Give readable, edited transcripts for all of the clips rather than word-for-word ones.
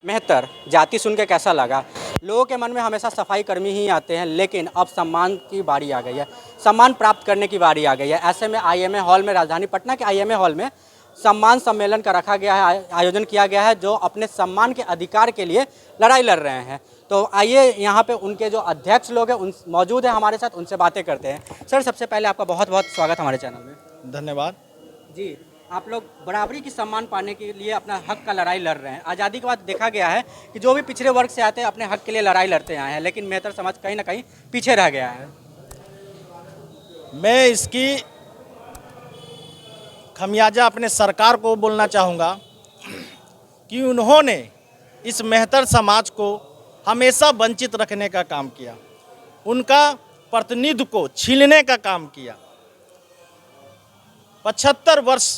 मेहतर जाति सुन के कैसा लगा? लोगों के मन में हमेशा सफाई कर्मी ही आते हैं, लेकिन अब सम्मान की बारी आ गई है, सम्मान प्राप्त करने की बारी आ गई है। ऐसे में आईएमए हॉल में, राजधानी पटना के आईएमए हॉल में सम्मान सम्मेलन का रखा गया है, आयोजन किया गया है, जो अपने सम्मान के अधिकार के लिए लड़ाई लड़ रहे हैं। तो आइए यहाँ पे उनके जो अध्यक्ष लोग हैं उन मौजूद हैं हमारे साथ, उनसे बातें करते हैं। सर, सबसे पहले आपका बहुत बहुत स्वागत हमारे चैनल में। धन्यवाद जी, आप लोग बराबरी की सम्मान पाने के लिए अपना हक का लड़ाई लड़ रहे हैं। आज़ादी के बाद देखा गया है कि जो भी पिछड़े वर्ग से आते हैं अपने हक के लिए लड़ाई लड़ते आए हैं, लेकिन मेहतर समाज कहीं ना कहीं पीछे रह गया है। मैं इसकी खमियाजा अपने सरकार को बोलना चाहूँगा कि उन्होंने इस मेहतर समाज को हमेशा वंचित रखने का काम किया, उनका प्रतिनिधित्व को छीनने का काम किया। 75 वर्ष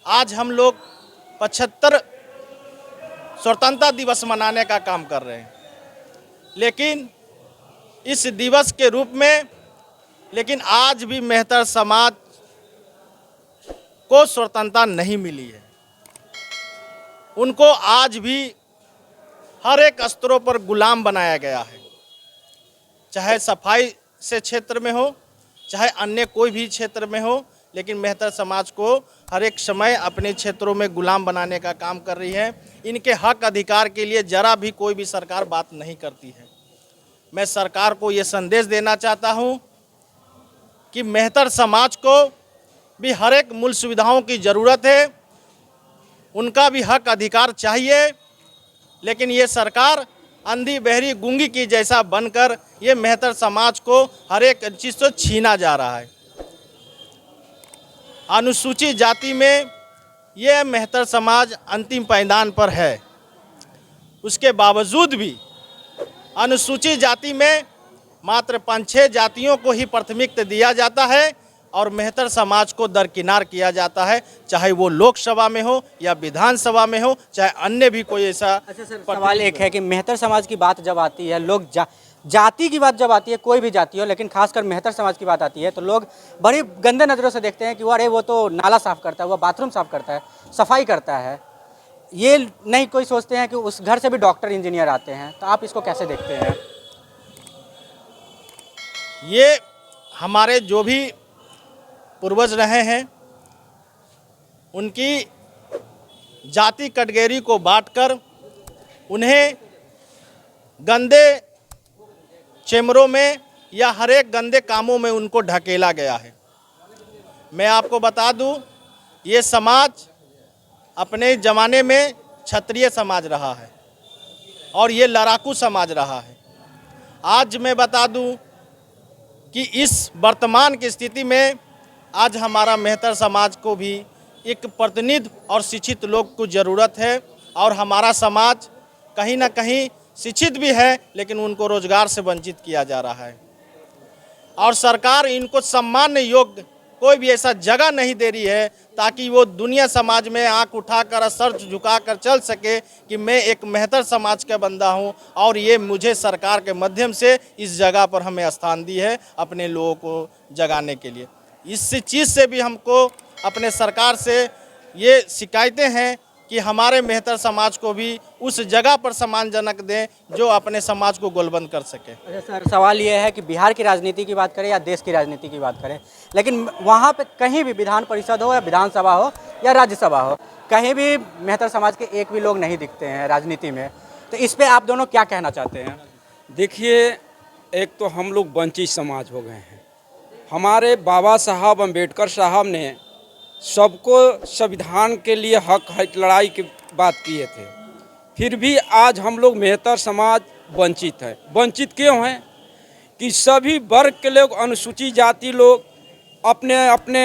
आज हम लोग 75 स्वतंत्रता दिवस मनाने का काम कर रहे हैं, लेकिन इस दिवस के रूप में आज भी मेहतर समाज को स्वतंत्रता नहीं मिली है। उनको आज भी हर एक स्तरों पर गुलाम बनाया गया है, चाहे सफाई से क्षेत्र में हो, चाहे अन्य कोई भी क्षेत्र में हो, लेकिन मेहतर समाज को हर एक समय अपने क्षेत्रों में गुलाम बनाने का काम कर रही है। इनके हक अधिकार के लिए जरा भी कोई भी सरकार बात नहीं करती है। मैं सरकार को ये संदेश देना चाहता हूँ कि मेहतर समाज को भी हर एक मूल सुविधाओं की ज़रूरत है, उनका भी हक अधिकार चाहिए, लेकिन ये सरकार अंधी बहरी गूंगी की जैसा बनकर ये मेहतर समाज को हर एक चीज़ से छीना जा रहा है। अनुसूचित जाति में ये मेहतर समाज अंतिम पायदान पर है, उसके बावजूद भी अनुसूचित जाति में मात्र 5-6 जातियों को ही प्राथमिकता दिया जाता है और मेहतर समाज को दरकिनार किया जाता है, चाहे वो लोकसभा में हो या विधानसभा में हो, चाहे अन्य भी कोई ऐसा। अच्छा सर, सवाल एक है कि मेहतर समाज की बात जब आती है, लोग जाति की बात जब आती है, कोई भी जाति हो, लेकिन खासकर मेहतर समाज की बात आती है तो लोग बड़ी गंदे नज़रों से देखते हैं कि अरे वो तो नाला साफ़ करता है, वो बाथरूम साफ़ करता है, सफाई करता है। ये नहीं कोई सोचते हैं कि उस घर से भी डॉक्टर इंजीनियर आते हैं। तो आप इसको कैसे देखते हैं? ये हमारे जो भी पूर्वज रहे हैं, उनकी जाति कैटेगरी को बांटकर उन्हें गंदे चेम्बरों में या हर एक गंदे कामों में उनको ढकेला गया है। मैं आपको बता दूं, ये समाज अपने ज़माने में क्षत्रिय समाज रहा है और ये लड़ाकू समाज रहा है। आज मैं बता दूं कि इस वर्तमान की स्थिति में आज हमारा मेहतर समाज को भी एक प्रतिनिधि और शिक्षित लोग को ज़रूरत है, और हमारा समाज कहीं ना कहीं शिक्षित भी है, लेकिन उनको रोजगार से वंचित किया जा रहा है और सरकार इनको सम्मान योग्य कोई भी ऐसा जगह नहीं दे रही है ताकि वो दुनिया समाज में आंख उठाकर सर झुकाकर चल सके कि मैं एक मेहतर समाज का बंदा हूं और ये मुझे सरकार के माध्यम से इस जगह पर हमें स्थान दी है अपने लोगों को जगाने के लिए। इस चीज़ से भी हमको अपने सरकार से ये शिकायतें हैं कि हमारे मेहतर समाज को भी उस जगह पर सम्मानजनक दें जो अपने समाज को गोलबंद कर सके। अच्छा सर, सवाल ये है कि बिहार की राजनीति की बात करें या देश की राजनीति की बात करें, लेकिन वहाँ पे कहीं भी विधान परिषद हो या विधानसभा हो या राज्यसभा हो, कहीं भी मेहतर समाज के एक भी लोग नहीं दिखते हैं राजनीति में। तो इस पर आप दोनों क्या कहना चाहते हैं? देखिए, एक तो हम लोग वंचित समाज हो गए हैं। हमारे बाबा साहब अम्बेडकर साहब ने सबको संविधान के लिए हक लड़ाई की बात किए थे, फिर भी आज हम लोग मेहतर समाज वंचित है। वंचित क्यों हैं? कि सभी वर्ग के लोग, अनुसूचित जाति लोग अपने अपने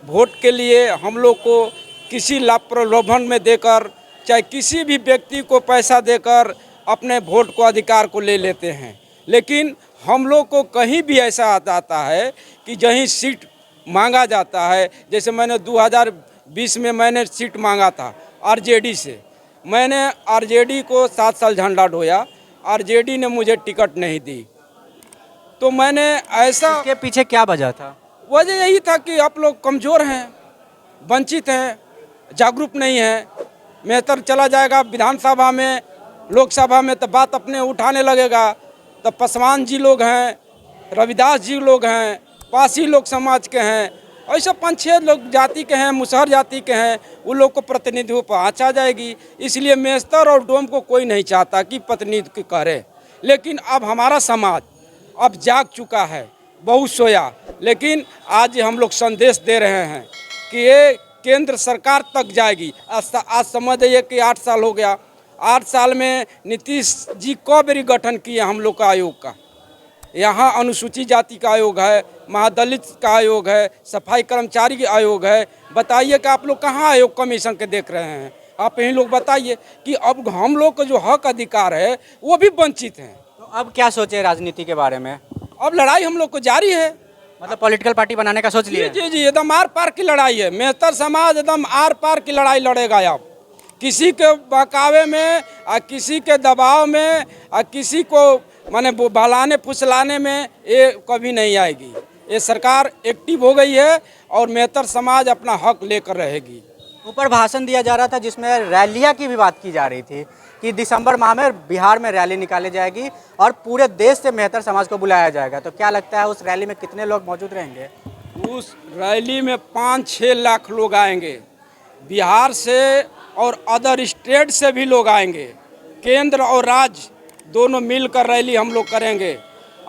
वोट के लिए हम लोग को किसी लाभ प्रलोभन में देकर, चाहे किसी भी व्यक्ति को पैसा देकर अपने वोट को अधिकार को ले लेते हैं। लेकिन हम लोग को कहीं भी ऐसा आता है कि जहीं सीट मांगा जाता है, जैसे मैंने 2020 में मैंने सीट मांगा था आरजेडी से, मैंने आरजेडी को 7 साल झंडा ढोया, आरजेडी ने मुझे टिकट नहीं दी। तो मैंने ऐसा, इसके पीछे क्या वजह था? वजह यही था कि आप लोग कमज़ोर हैं, वंचित हैं, जागरूक नहीं हैं। मेहतर चला जाएगा विधानसभा में लोकसभा में तो बात अपने उठाने लगेगा। तो पासवान जी लोग हैं, रविदास जी लोग हैं, पासी लोग समाज के हैं, ऐसे 5-6 लोग जाति के हैं, मुसहर जाति के हैं, उन लोग को प्रतिनिधित्व पहुँचा जाएगी। इसलिए मेस्तर और डोम को कोई नहीं चाहता कि प्रतिनिधित्व करे। लेकिन अब हमारा समाज अब जाग चुका है, बहुत सोया, लेकिन आज हम लोग संदेश दे रहे हैं कि ये केंद्र सरकार तक जाएगी। आज समझ जाइए कि 8 साल हो गया। 8 साल में नीतीश जी कब बारी गठन किए हम लोग का आयोग का। यहाँ अनुसूचित जाति का आयोग है, महादलित का आयोग है, सफाई कर्मचारी का आयोग है। बताइए कि आप लोग कहाँ आयोग कमीशन के देख रहे हैं? आप यही लोग बताइए कि अब हम लोग का जो हक अधिकार है वो भी वंचित हैं। तो अब क्या सोचे राजनीति के बारे में? अब लड़ाई हम लोग को जारी है। मतलब पॉलिटिकल पार्टी बनाने का सोच लिया? जी जी, एकदम आर पार की लड़ाई है। मेहतर समाज एकदम आर पार की लड़ाई लड़ेगा। अब किसी के बहकावे में और किसी के दबाव में और किसी को माने बहलाने फुसलाने में ये कभी नहीं आएगी। ये सरकार एक्टिव हो गई है और मेहतर समाज अपना हक लेकर रहेगी। ऊपर भाषण दिया जा रहा था जिसमें रैलियां की भी बात की जा रही थी कि दिसंबर माह में बिहार में रैली निकाली जाएगी और पूरे देश से मेहतर समाज को बुलाया जाएगा। तो क्या लगता है उस रैली में कितने लोग मौजूद रहेंगे? उस रैली में 5-6 लाख लोग आएंगे। बिहार से और अदर स्टेट से भी लोग आएंगे। केंद्र और राज्य दोनों मिलकर रैली हम लोग करेंगे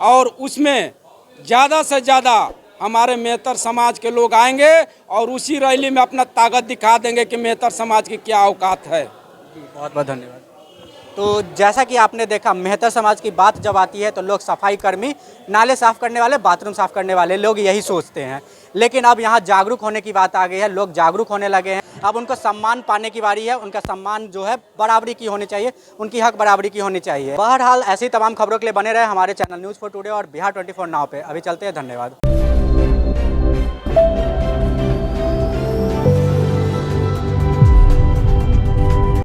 और उसमें ज़्यादा से ज़्यादा हमारे मेहतर समाज के लोग आएंगे और उसी रैली में अपना ताकत दिखा देंगे कि मेहतर समाज की क्या औकात है। बहुत बहुत धन्यवाद। तो जैसा कि आपने देखा, मेहतर समाज की बात जब आती है तो लोग सफाई कर्मी, नाले साफ़ करने वाले, बाथरूम साफ़ करने वाले लोग यही सोचते हैं। लेकिन अब यहाँ जागरूक होने की बात आ गई है, लोग जागरूक होने लगे हैं। अब उनको सम्मान पाने की बारी है। उनका सम्मान जो है बराबरी की होनी चाहिए, उनकी हक बराबरी की होनी चाहिए। बहरहाल ऐसी तमाम खबरों के लिए बने रहे हमारे चैनल न्यूज़ फॉर टुडे और बिहार 24 नाउ पे। अभी चलते हैं, धन्यवाद।